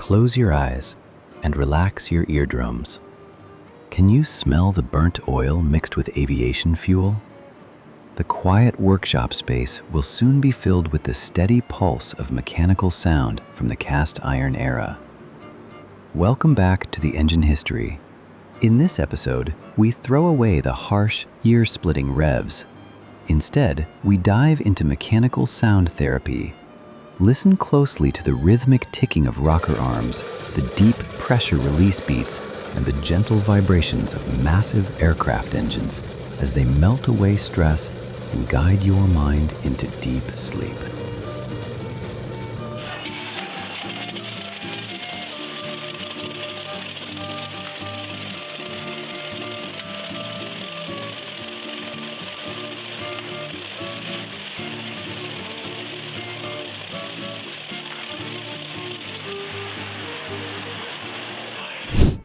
Close your eyes and relax your eardrums. Can you smell the burnt oil mixed with aviation fuel? The quiet workshop space will soon be filled with the steady pulse of mechanical sound from the cast iron era. Welcome back to the Engine History. In this episode, we throw away the harsh, ear-splitting revs. Instead, we dive into mechanical sound therapy. Listen closely to the rhythmic ticking of rocker arms, the deep pressure release beats, and the gentle vibrations of massive aircraft engines as they melt away stress and guide your mind into deep sleep.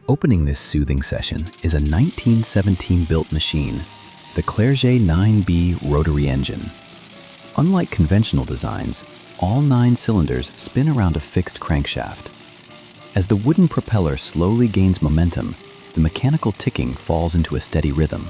Opening this soothing session is a 1917-built machine, the Clerget 9B rotary engine. Unlike conventional designs, all 9 cylinders spin around a fixed crankshaft. As the wooden propeller slowly gains momentum, the mechanical ticking falls into a steady rhythm.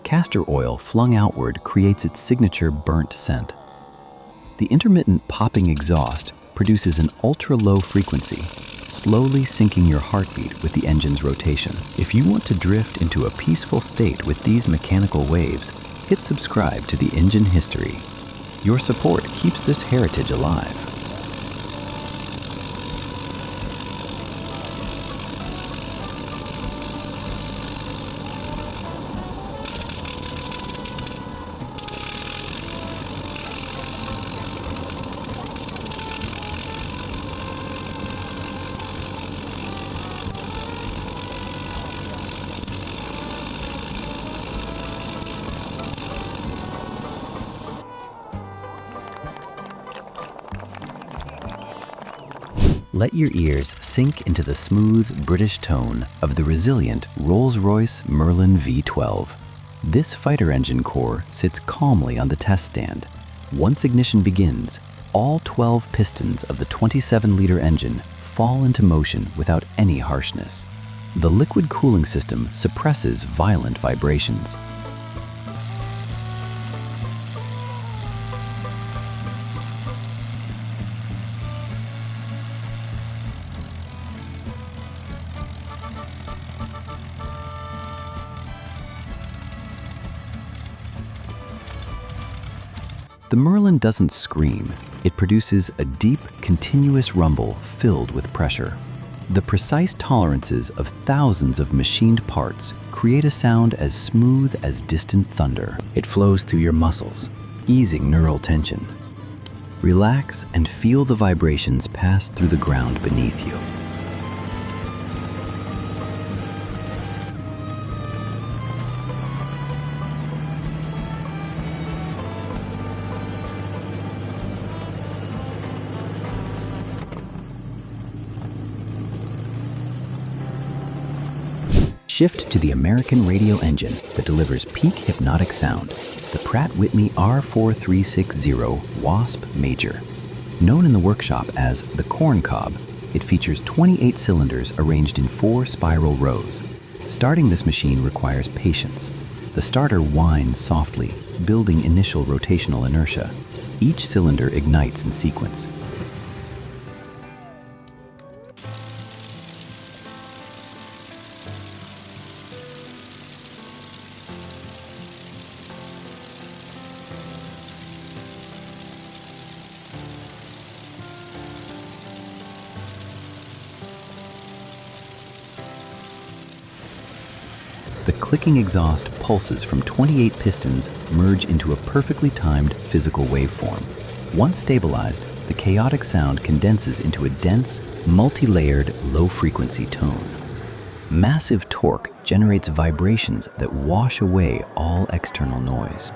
Castor oil flung outward creates its signature burnt scent. The intermittent popping exhaust produces an ultra-low frequency, slowly syncing your heartbeat with the engine's rotation. If you want to drift into a peaceful state with these mechanical waves, hit subscribe to the Engine History. Your support keeps this heritage alive. Let your ears sink into the smooth British tone of the resilient Rolls-Royce Merlin V12. This fighter engine core sits calmly on the test stand. Once ignition begins, all 12 pistons of the 27-liter engine fall into motion without any harshness. The liquid cooling system suppresses violent vibrations. The Merlin doesn't scream. It produces a deep, continuous rumble filled with pressure. The precise tolerances of thousands of machined parts create a sound as smooth as distant thunder. It flows through your muscles, easing neural tension. Relax and feel the vibrations pass through the ground beneath you. Shift to the American radial engine that delivers peak hypnotic sound, the Pratt & Whitney R4360 Wasp Major. Known in the workshop as the Corn Cob, it features 28 cylinders arranged in 4 spiral rows. Starting this machine requires patience. The starter whines softly, building initial rotational inertia. Each cylinder ignites in sequence. The clicking exhaust pulses from 28 pistons merge into a perfectly timed physical waveform. Once stabilized, the chaotic sound condenses into a dense, multi-layered, low-frequency tone. Massive torque generates vibrations that wash away all external noise.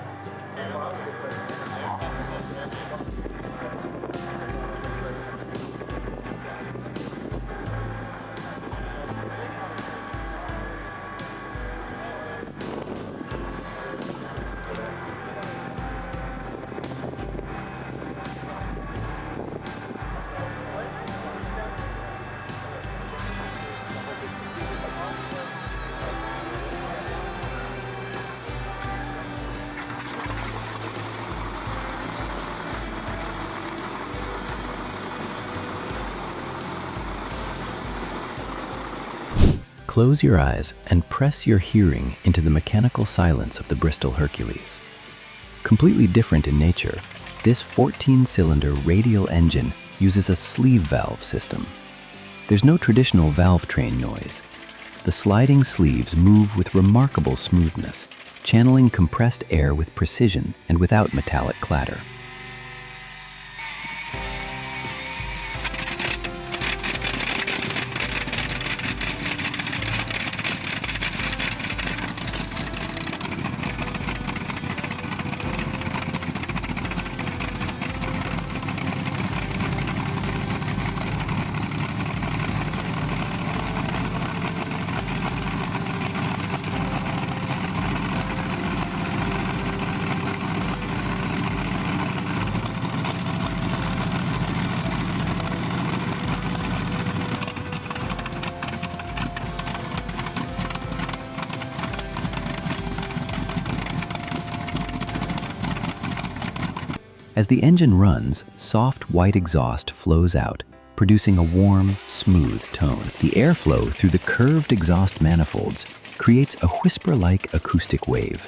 Close your eyes and press your hearing into the mechanical silence of the Bristol Hercules. Completely different in nature, this 14-cylinder radial engine uses a sleeve valve system. There's no traditional valve train noise. The sliding sleeves move with remarkable smoothness, channeling compressed air with precision and without metallic clatter. As the engine runs, soft white exhaust flows out, producing a warm, smooth tone. The airflow through the curved exhaust manifolds creates a whisper-like acoustic wave.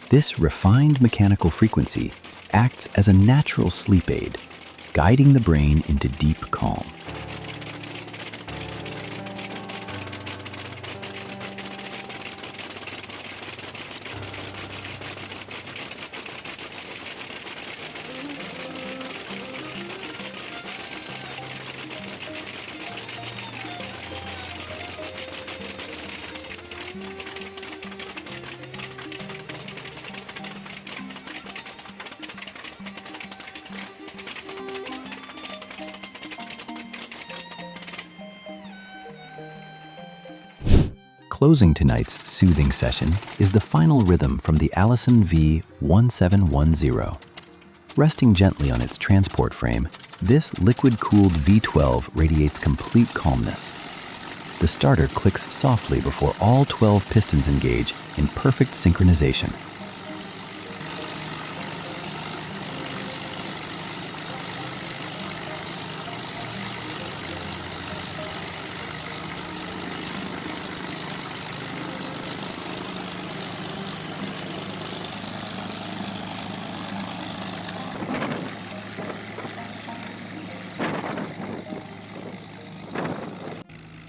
This refined mechanical frequency acts as a natural sleep aid, guiding the brain into deep calm. Closing tonight's soothing session is the final rhythm from the Allison V1710. Resting gently on its transport frame, this liquid-cooled V12 radiates complete calmness. The starter clicks softly before all 12 pistons engage in perfect synchronization.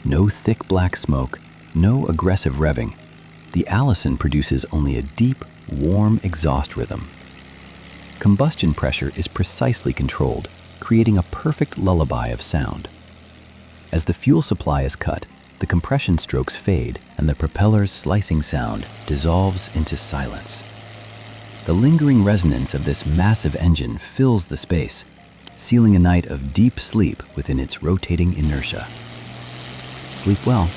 No thick black smoke, no aggressive revving. The Allison produces only a deep, warm exhaust rhythm. Combustion pressure is precisely controlled, creating a perfect lullaby of sound. As the fuel supply is cut, the compression strokes fade and the propeller's slicing sound dissolves into silence. The lingering resonance of this massive engine fills the space, sealing a night of deep sleep within its rotating inertia. Sleep well.